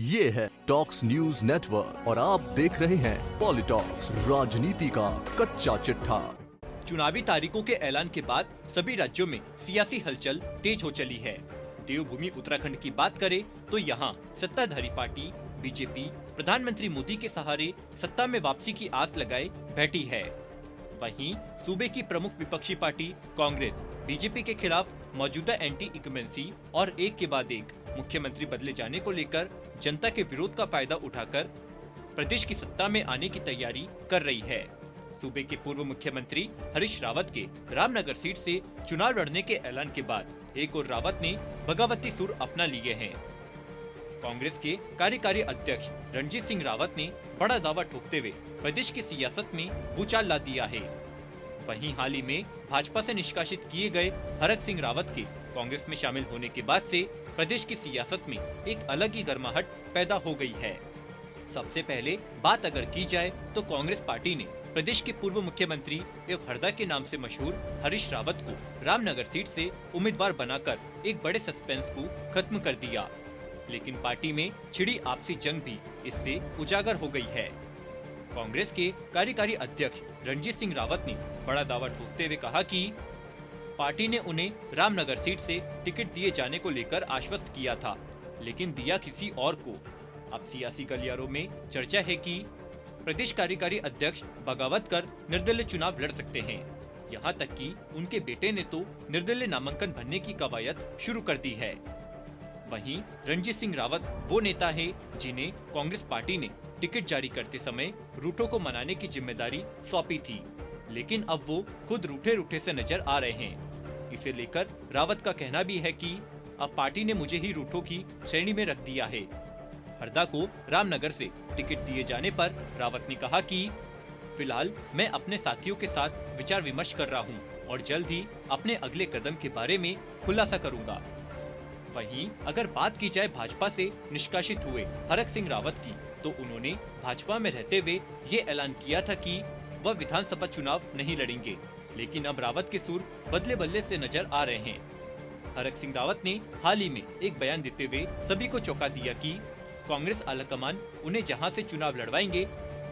ये है talks news network और आप देख रहे हैं पॉलिटॉक्स, राजनीति का कच्चा चिट्ठा। चुनावी तारीखों के ऐलान के बाद सभी राज्यों में सियासी हलचल तेज हो चली है। देवभूमि उत्तराखंड की बात करें तो यहाँ सत्ताधारी पार्टी बीजेपी प्रधानमंत्री मोदी के सहारे सत्ता में वापसी की आस लगाए बैठी है। वहीं सूबे की प्रमुख विपक्षी पार्टी कांग्रेस बीजेपी के खिलाफ मौजूदा एंटी इनकम्बेंसी और एक के बाद एक मुख्यमंत्री बदले जाने को लेकर जनता के विरोध का फायदा उठाकर प्रदेश की सत्ता में आने की तैयारी कर रही है। सूबे के पूर्व मुख्यमंत्री हरीश रावत के रामनगर सीट से चुनाव लड़ने के ऐलान के बाद एक और रावत ने बगावती सुर अपना लिए हैं। कांग्रेस के कार्यकारी अध्यक्ष रणजीत सिंह रावत ने बड़ा दावा ठोकते हुए प्रदेश की सियासत में भूचाल ला दिया है। वहीं हाल ही में भाजपा से निष्कासित किए गए हरक सिंह रावत के कांग्रेस में शामिल होने के बाद से प्रदेश की सियासत में एक अलग ही गर्माहट पैदा हो गई है। सबसे पहले बात अगर की जाए तो कांग्रेस पार्टी ने प्रदेश के पूर्व मुख्यमंत्री एवं हरदा के नाम से मशहूर हरीश रावत को रामनगर सीट से उम्मीदवार बनाकर एक बड़े सस्पेंस को खत्म कर दिया। लेकिन पार्टी में छिड़ी आपसी जंग भी इससे उजागर हो गई है। कांग्रेस के कार्यकारी अध्यक्ष रणजीत सिंह रावत ने बड़ा दावा ठोकते हुए कहा कि पार्टी ने उन्हें रामनगर सीट से टिकट दिए जाने को लेकर आश्वस्त किया था, लेकिन दिया किसी और को। अब सियासी गलियारों में चर्चा है कि प्रदेश कार्यकारी अध्यक्ष बगावत कर निर्दलीय चुनाव लड़ सकते हैं। यहाँ तक कि उनके बेटे ने तो निर्दलीय नामांकन भरने की कवायद शुरू कर दी है। वहीं रणजीत सिंह रावत वो नेता है जिन्हें कांग्रेस पार्टी ने टिकट जारी करते समय रूठों को मनाने की जिम्मेदारी सौंपी थी, लेकिन अब वो खुद रूठे से नजर आ रहे हैं। इसे लेकर रावत का कहना भी है कि अब पार्टी ने मुझे ही रूठों की श्रेणी में रख दिया है। हरदा को रामनगर से टिकट दिए जाने पर रावत ने कहा कि फिलहाल मैं अपने साथियों के साथ विचार विमर्श कर रहा हूं और जल्द ही अपने अगले कदम के बारे में खुलासा करूंगा। वहीं अगर बात की जाए भाजपा से निष्कासित हुए हरक सिंह रावत की, तो उन्होंने भाजपा में रहते हुए ये ऐलान किया था कि वह विधानसभा चुनाव नहीं लड़ेंगे, लेकिन अब रावत के सुर बदले से नजर आ रहे हैं। हरक सिंह रावत ने हाल ही में एक बयान देते हुए सभी को चौंका दिया कि कांग्रेस आलाकमान उन्हें जहां से चुनाव लड़वाएंगे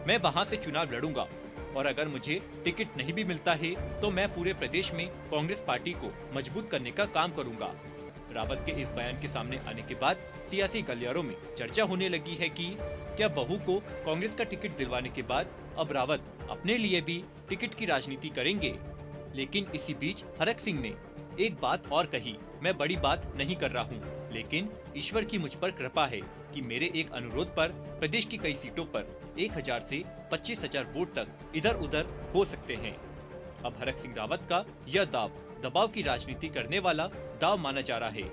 मैं वहां से चुनाव लड़ूंगा, और अगर मुझे टिकट नहीं भी मिलता है तो मैं पूरे प्रदेश में कांग्रेस पार्टी को मजबूत करने का काम करूंगा। रावत के इस बयान के सामने आने के बाद सियासी गलियारों में चर्चा होने लगी है कि क्या बहू को कांग्रेस का टिकट दिलवाने के बाद अब रावत अपने लिए भी टिकट की राजनीति करेंगे। लेकिन इसी बीच हरक सिंह ने एक बात और कही, मैं बड़ी बात नहीं कर रहा हूँ, लेकिन ईश्वर की मुझ पर कृपा है कि मेरे एक अनुरोध पर प्रदेश की कई सीटों पर 1000 से 25,000 वोट तक इधर उधर हो सकते हैं। अब हरक सिंह रावत का यह दाव दबाव की राजनीति करने वाला दाव माना जा रहा है।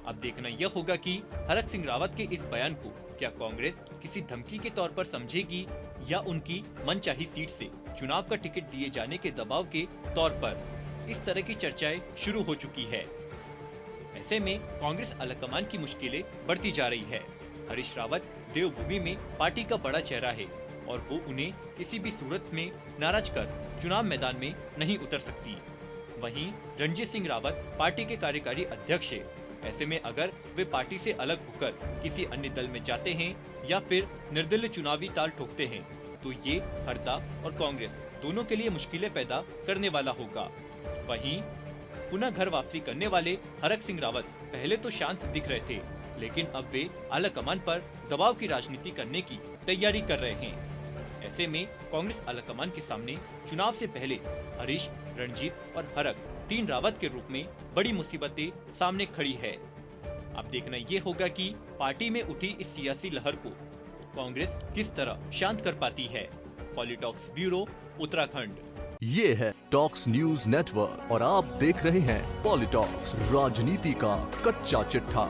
अब देखना यह होगा कि हरक सिंह रावत के इस बयान को क्या कांग्रेस किसी धमकी के तौर पर समझेगी या उनकी मनचाही सीट से चुनाव का टिकट दिए जाने के दबाव के तौर पर। इस तरह की चर्चाएं शुरू हो चुकी है। ऐसे में कांग्रेस आलाकमान की मुश्किलें बढ़ती जा रही है। हरीश रावत देवभूमि में पार्टी का बड़ा चेहरा है और वो उन्हें किसी भी सूरत में नाराज कर चुनाव मैदान में नहीं उतर सकती। वहीं रणजीत सिंह रावत पार्टी के कार्यकारी अध्यक्ष है। ऐसे में अगर वे पार्टी से अलग होकर किसी अन्य दल में जाते हैं या फिर निर्दलीय चुनावी ताल ठोकते हैं, तो ये हरदा और कांग्रेस दोनों के लिए मुश्किलें पैदा करने वाला होगा। वहीं पुनः घर वापसी करने वाले हरक सिंह रावत पहले तो शांत दिख रहे थे, लेकिन अब वे आलाकमान पर दबाव की राजनीति करने की तैयारी कर रहे हैं। ऐसे में कांग्रेस आलाकमान के सामने चुनाव से पहले हरीश, रणजीत और हरक 3 रावत के रूप में बड़ी मुसीबतें सामने खड़ी है। अब देखना ये होगा कि पार्टी में उठी इस सियासी लहर को कांग्रेस किस तरह शांत कर पाती है। पॉलिटॉक्स ब्यूरो, उत्तराखंड। ये है टॉक्स न्यूज नेटवर्क और आप देख रहे हैं पॉलिटॉक्स, राजनीति का कच्चा चिट्ठा।